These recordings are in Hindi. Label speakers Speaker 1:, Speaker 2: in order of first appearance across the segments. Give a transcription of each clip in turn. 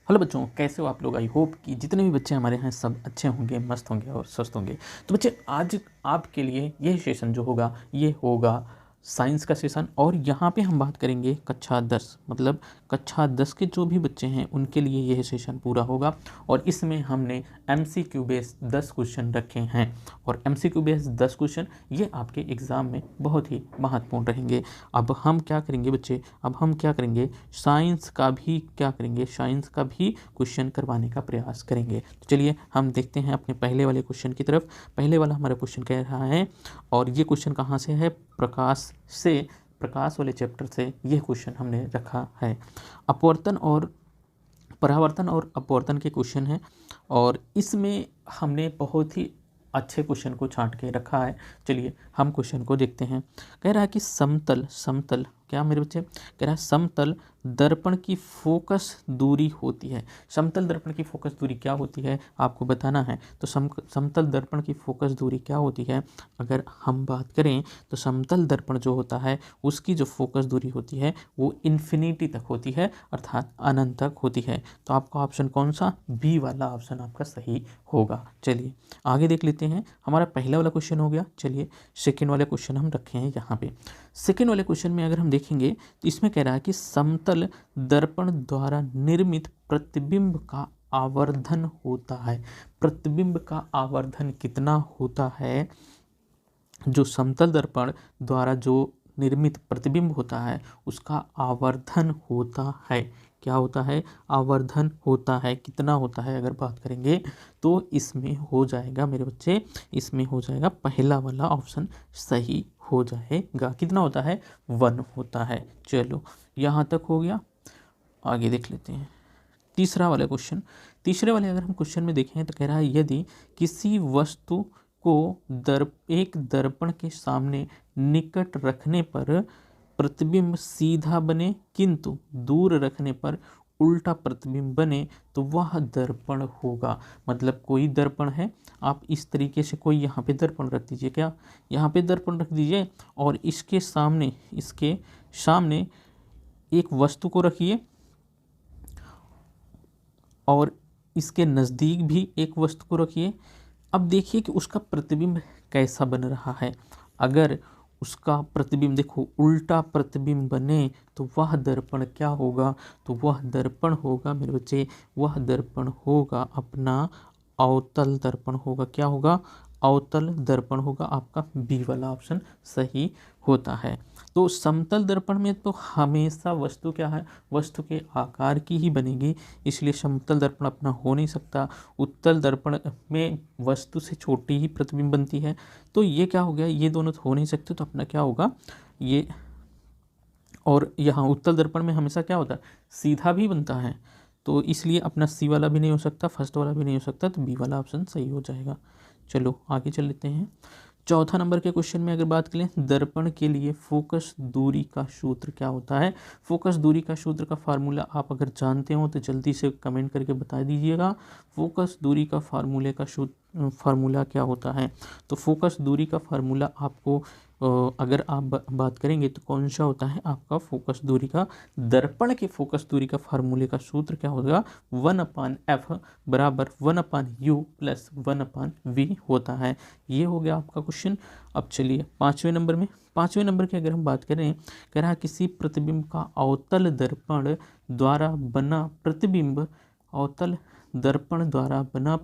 Speaker 1: हेलो बच्चों, कैसे हो आप लोग। आई होप कि जितने भी बच्चे हमारे हैं सब अच्छे होंगे, मस्त होंगे और स्वस्थ होंगे। तो बच्चे आज आपके लिए ये सेशन जो होगा ये होगा साइंस का सेशन। और यहाँ पे हम बात करेंगे कक्षा 10, मतलब कक्षा 10 के जो भी बच्चे हैं उनके लिए यह सेशन पूरा होगा। और इसमें हमने MCQ बेस्ड 10 क्वेश्चन रखे हैं। और MCQ बेस्ड 10 क्वेश्चन ये आपके एग्ज़ाम में बहुत ही महत्वपूर्ण रहेंगे। अब हम क्या करेंगे बच्चे, अब हम क्या करेंगे, साइंस का भी क्या करेंगे, साइंस का भी क्वेश्चन करवाने का प्रयास करेंगे। तो चलिए हम देखते हैं अपने पहले वाले क्वेश्चन की तरफ। पहले वाला हमारा क्वेश्चन कह रहा है, और ये क्वेश्चन कहाँ से है, प्रकाश वाले चैप्टर से ये क्वेश्चन हमने रखा है। अपवर्तन और परावर्तन और अपवर्तन के क्वेश्चन है, और इसमें हमने बहुत ही अच्छे क्वेश्चन को छांट के रखा है। चलिए हम क्वेश्चन को देखते हैं। कह रहा है कि समतल क्या मेरे बच्चे, कह रहा है समतल दर्पण की फोकस दूरी होती है। समतल दर्पण की फोकस दूरी क्या होती है आपको बताना है। तो समतल दर्पण की फोकस दूरी क्या होती है, अगर हम बात करें तो समतल दर्पण जो होता है उसकी जो फोकस दूरी होती है वो इन्फिनिटी तक होती है, अर्थात अनंत तक होती है। तो आपका ऑप्शन कौन सा, बी वाला ऑप्शन आपका सही होगा। चलिए आगे देख लेते हैं। हमारा पहला वाला क्वेश्चन हो गया। चलिए सेकेंड वाले क्वेश्चन हम रखे हैं यहाँ पे। सेकेंड वाले क्वेश्चन में अगर हम देखेंगे तो इसमें कह रहा है कि समतल दर्पण द्वारा निर्मित प्रतिबिंब का आवर्धन होता है। प्रतिबिंब का आवर्धन कितना होता है, जो समतल दर्पण द्वारा जो निर्मित प्रतिबिंब होता है उसका आवर्धन होता है। क्या होता है, आवर्धन होता है। कितना होता है अगर बात करेंगे तो इसमें हो जाएगा मेरे बच्चे, इसमें हो जाएगा पहला वाला ऑप्शन सही हो जाएगा। कितना होता है, 1 होता है। चलो यहाँ तक हो गया, आगे देख लेते हैं तीसरा वाला क्वेश्चन। तीसरे वाले अगर हम क्वेश्चन में देखें तो कह रहा है, यदि किसी वस्तु को एक दर्पण के सामने निकट रखने पर प्रतिबिंब सीधा बने किंतु दूर रखने पर उल्टा प्रतिबिंब बने तो वह दर्पण होगा। मतलब कोई दर्पण है, आप इस तरीके से कोई यहाँ पे दर्पण रख दीजिए, क्या यहाँ पे दर्पण रख दीजिए, और इसके सामने एक वस्तु को रखिए और इसके नज़दीक भी एक वस्तु को रखिए। अब देखिए कि उसका प्रतिबिंब कैसा बन रहा है। अगर उसका प्रतिबिंब देखो उल्टा प्रतिबिंब बने तो वह दर्पण क्या होगा, तो वह दर्पण होगा मेरे बच्चे, वह दर्पण होगा अपना अवतल दर्पण होगा। क्या होगा, अवतल दर्पण होगा। आपका बी वाला ऑप्शन सही होता है। तो समतल दर्पण में तो हमेशा वस्तु क्या है, वस्तु के आकार की ही बनेगी, इसलिए समतल दर्पण अपना हो नहीं सकता। उत्तल दर्पण में वस्तु से छोटी ही प्रतिबिंब बनती है, तो ये क्या हो गया, ये दोनों तो हो नहीं सकते, तो अपना क्या होगा ये। और यहाँ उत्तल दर्पण में हमेशा क्या होता है, सीधा भी बनता है, तो इसलिए अपना सी वाला भी नहीं हो सकता, फर्स्ट वाला भी नहीं हो सकता, तो बी वाला ऑप्शन सही हो जाएगा। चलो आगे चल लेते हैं। चौथा नंबर के क्वेश्चन में अगर बात करें, दर्पण के लिए फोकस दूरी का सूत्र क्या होता है। फोकस दूरी का सूत्र का फार्मूला आप अगर जानते हो तो जल्दी से कमेंट करके बता दीजिएगा। फोकस दूरी का फार्मूला क्या होता है। तो फोकस दूरी का फार्मूला आपको अगर आप बात करेंगे तो कौन सा होता है आपका फोकस दूरी का, दर्पण के फोकस दूरी का फार्मूले का सूत्र क्या होगा, 1/f बराबर 1/u प्लस 1/v होता है। ये हो गया आपका क्वेश्चन। अब चलिए पाँचवें नंबर की अगर हम बात करें, कह रहा है किसी प्रतिबिंब का अवतल दर्पण द्वारा बना प्रतिबिंब, अवतल दर्पण द्वारा बना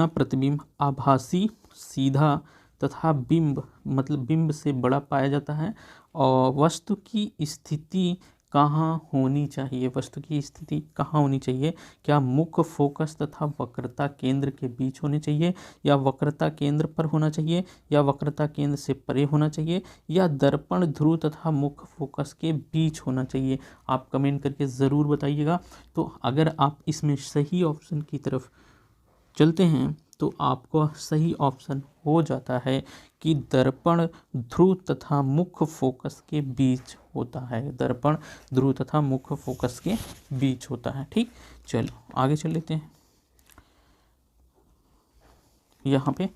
Speaker 1: प्रतिबिंब आभासी, सीधा तथा बिंब मतलब बिंब से बड़ा पाया जाता है। और वस्तु की स्थिति कहाँ होनी चाहिए, वस्तु की स्थिति कहाँ होनी चाहिए, क्या मुख्य फोकस तथा वक्रता केंद्र के बीच होनी चाहिए, या वक्रता केंद्र पर होना चाहिए, या वक्रता केंद्र से परे होना चाहिए, या दर्पण ध्रुव तथा मुख्य फोकस के बीच होना चाहिए। आप कमेंट करके ज़रूर बताइएगा। तो अगर आप इसमें सही ऑप्शन की तरफ चलते हैं तो आपको सही ऑप्शन हो जाता है कि दर्पण ध्रुव तथा मुख्य फोकस के बीच होता है। दर्पण ध्रुव तथा मुख्य फोकस के बीच होता है। ठीक, चलो आगे चल लेते हैं। यहाँ पे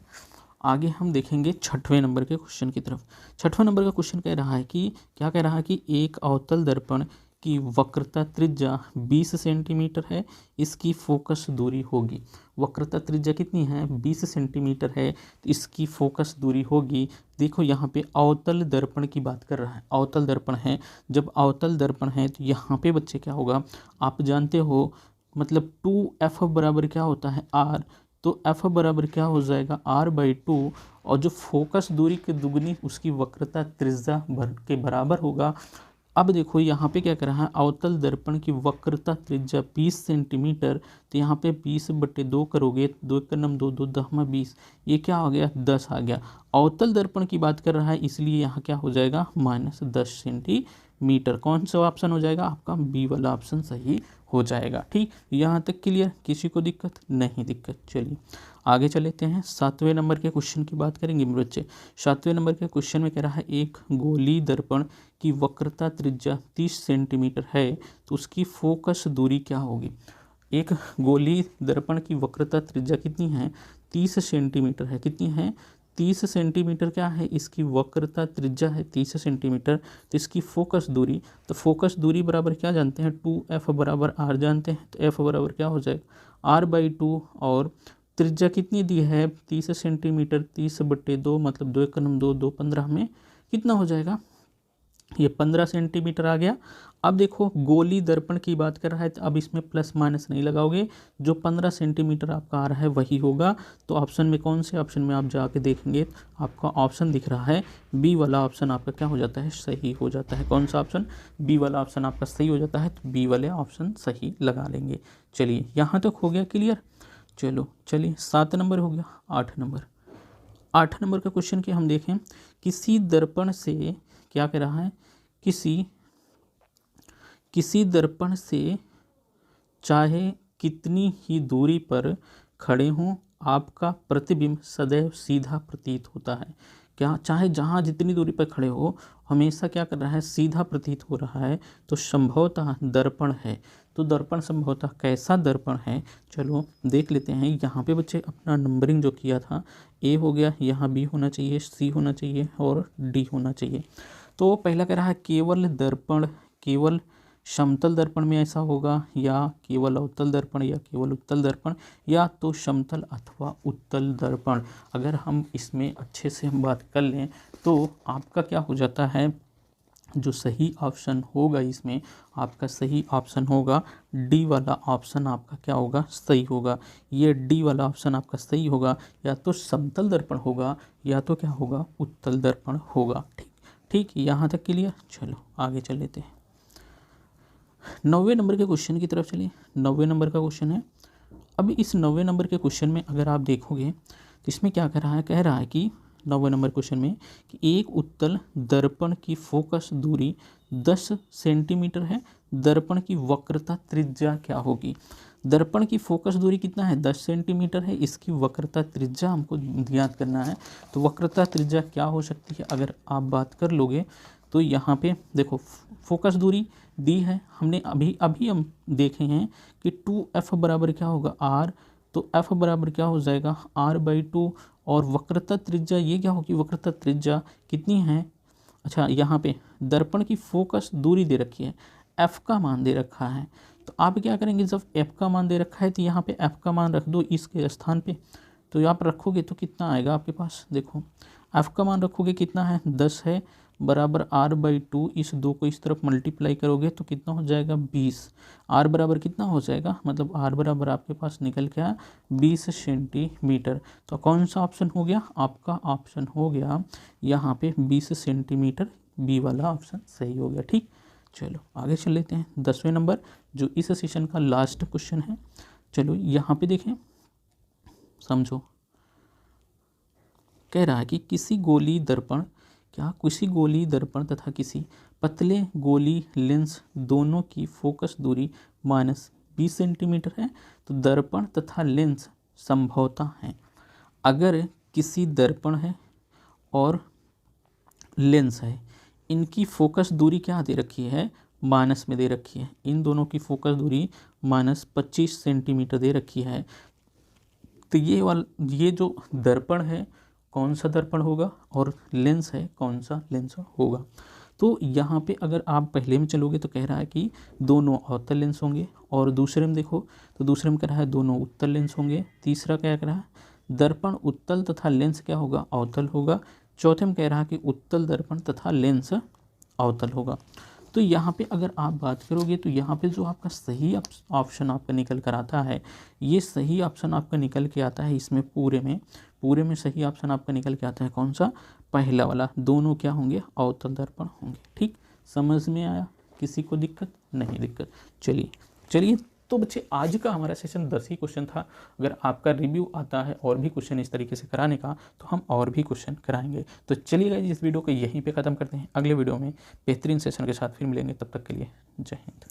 Speaker 1: आगे हम देखेंगे छठवें नंबर के क्वेश्चन की तरफ। छठवें नंबर का क्वेश्चन कह रहा है कि क्या कह रहा है कि एक अवतल दर्पण की वक्रता त्रिज्या 20 सेंटीमीटर है, इसकी फोकस दूरी होगी। वक्रता त्रिज्या कितनी है? 20 सेंटीमीटर है, तो इसकी फोकस दूरी होगी। देखो यहाँ पे अवतल दर्पण की बात कर रहा है, अवतल दर्पण है। जब अवतल दर्पण है तो यहाँ पे बच्चे क्या होगा, आप जानते हो, मतलब 2f बराबर क्या होता है? r। तो f बराबर क्या हो जाएगा? r/2, और जो फोकस दूरी की दुगनी उसकी वक्रता त्रिज्या के बराबर होगा। अब देखो यहाँ पे क्या कर रहा है, अवतल दर्पण की वक्रता त्रिज्या 20 सेंटीमीटर, तो यहाँ पे 20/2 करोगे, 2 × 9 2 2 10 20, ये क्या हो गया? 10 आ गया। अवतल दर्पण की बात कर रहा है, इसलिए यहाँ क्या हो जाएगा? -10 सेंटीमीटर। कौन सा ऑप्शन हो जाएगा? आपका बी वाला ऑप्शन सही हो जाएगा। ठीक, यहाँ तक क्लियर? किसी को दिक्कत? नहीं दिक्कत। चलिए आगे चल लेते हैं। 7वें नंबर के क्वेश्चन की बात करेंगे बच्चे। 7वें नंबर के क्वेश्चन में कह रहा है, एक गोली दर्पण की वक्रता त्रिज्या 30 सेंटीमीटर है, तो उसकी फोकस दूरी क्या होगी? एक गोली दर्पण की वक्रता त्रिज्या कितनी है? 30 सेंटीमीटर है। कितनी है? 30 सेंटीमीटर क्या है? इसकी वक्रता त्रिज्या है 30 सेंटीमीटर। तो इसकी फोकस दूरी, तो फोकस दूरी बराबर क्या जानते हैं? 2f बराबर r जानते हैं। तो f बराबर क्या हो जाएगा? r/2, और त्रिज्या कितनी दी है? 30 सेंटीमीटर, 30/2 मतलब 2 × 9 2 2 15 में कितना हो जाएगा? ये 15 सेंटीमीटर आ गया। अब देखो गोली दर्पण की बात कर रहा है, तो अब इसमें प्लस माइनस नहीं लगाओगे, जो 15 सेंटीमीटर आपका आ रहा है वही होगा। तो ऑप्शन में, कौन से ऑप्शन में आप जाके देखेंगे, आपका ऑप्शन दिख रहा है बी वाला ऑप्शन आपका क्या हो जाता है? सही हो जाता है। कौन सा ऑप्शन? बी वाला ऑप्शन आपका सही हो जाता है। तो बी वाले ऑप्शन सही लगा लेंगे। चलिए यहाँ तक हो गया क्लियर। चलो चलिए 7 नंबर हो गया। 8 नंबर का क्वेश्चन की हम देखें, किसी दर्पण से क्या कह रहा है, किसी दर्पण से चाहे कितनी ही दूरी पर खड़े हों, आपका प्रतिबिंब सदैव सीधा प्रतीत होता है। क्या? चाहे जहाँ जितनी दूरी पर खड़े हो, हमेशा क्या कर रहा है? सीधा प्रतीत हो रहा है। तो संभवतः दर्पण है। तो दर्पण संभवतः कैसा दर्पण है, चलो देख लेते हैं। यहाँ पे बच्चे अपना नंबरिंग जो किया था, ए हो गया, यहाँ बी होना चाहिए, सी होना चाहिए और डी होना चाहिए। तो पहला कह रहा है केवल दर्पण, केवल समतल दर्पण में ऐसा होगा, या केवल अवतल दर्पण, या केवल उत्तल दर्पण, या तो समतल अथवा उत्तल दर्पण। अगर हम इसमें अच्छे से हम बात कर लें तो आपका क्या हो जाता है, जो सही ऑप्शन होगा इसमें, आपका सही ऑप्शन होगा डी वाला ऑप्शन आपका क्या होगा? सही होगा। ये डी वाला ऑप्शन आपका सही होगा। या तो समतल दर्पण होगा, या तो क्या होगा? उत्तल दर्पण होगा। ठीक ठीक, यहाँ तक क्लियर। चलो आगे चल लेते हैं। 9वें नंबर के क्वेश्चन की तरफ चलिए। 9वें नंबर का क्वेश्चन है। अब इस 9वें नंबर के क्वेश्चन में अगर आप देखोगे तो इसमें क्या कर रहा है, कह रहा है कि 9वें नंबर क्वेश्चन में कि एक उत्तल दर्पण की फोकस दूरी 10 सेंटीमीटर है, दर्पण की वक्रता त्रिज्या क्या होगी? दर्पण की फोकस दूरी कितना है? 10 सेंटीमीटर है, इसकी वक्रता त्रिज्या हमको ज्ञात करना है। तो वक्रता त्रिज्या क्या हो सकती है अगर आप बात कर लोगे, तो यहाँ पे देखो फोकस दूरी दी है, हमने अभी हम देखे हैं कि 2f बराबर क्या होगा? r। तो f बराबर क्या हो जाएगा? r/2, और वक्रता त्रिज्या ये क्या होगी? वक्रता त्रिज्या कितनी है? अच्छा, यहाँ पे दर्पण की फोकस दूरी दे रखी है, f का मान दे रखा है। तो आप क्या करेंगे, जब f का मान दे रखा है तो यहाँ पे f का मान रख दो इसके स्थान पे। तो आप रखोगे तो कितना आएगा आपके पास? देखो f का मान रखोगे कितना है? 10 है, बराबर r/2, इस 2 को इस तरफ मल्टीप्लाई करोगे तो कितना हो जाएगा? 20। r बराबर कितना हो जाएगा? मतलब r बराबर आपके पास निकल के आया 20 सेंटीमीटर। तो कौन सा ऑप्शन हो गया? आपका ऑप्शन हो गया यहाँ पे 20 सेंटीमीटर, बी वाला ऑप्शन सही हो गया। ठीक, चलो आगे चल लेते हैं। 10वें नंबर जो इस सेशन का लास्ट क्वेश्चन है। चलो यहाँ पे देखें, समझो। कह रहा है कि किसी गोली दर्पण तथा किसी पतले गोली लेंस दोनों की फोकस दूरी -20 सेंटीमीटर है, तो दर्पण तथा लेंस संभवतः हैं। अगर किसी दर्पण है और लेंस है, इनकी फोकस दूरी क्या दे रखी है? माइनस में दे रखी है। इन दोनों की फोकस दूरी -25 सेंटीमीटर दे रखी है। तो ये जो दर्पण है कौन सा दर्पण होगा, और लेंस है कौन सा लेंस होगा? तो यहाँ पे अगर आप पहले में चलोगे तो कह रहा है कि दोनों अवतल लेंस होंगे, और दूसरे में देखो तो दूसरे में कह रहा है दोनों उत्तल लेंस होंगे। तीसरा क्या कह रहा है दर्पण उत्तल तथा लेंस क्या होगा अवतल होगा। चौथे में कह रहा है कि उत्तल दर्पण तथा लेंस अवतल होगा। तो यहाँ पे अगर आप बात करोगे तो यहाँ पे जो आपका सही ऑप्शन आपका निकल कर आता है, ये सही ऑप्शन आपका निकल के आता है इसमें पूरे में सही ऑप्शन आपका निकल के आता है कौन सा, पहला वाला, दोनों क्या होंगे अवतल दर्पण होंगे। ठीक, समझ में आया, किसी को दिक्कत नहीं दिक्कत। चलिए तो बच्चे आज का हमारा सेशन 10 ही क्वेश्चन था। अगर आपका रिव्यू आता है और भी क्वेश्चन इस तरीके से कराने का तो हम और भी क्वेश्चन कराएंगे। तो चलिए गाइस इस वीडियो को यहीं पे ख़त्म करते हैं, अगले वीडियो में बेहतरीन सेशन के साथ फिर मिलेंगे, तब तक के लिए जय हिंद।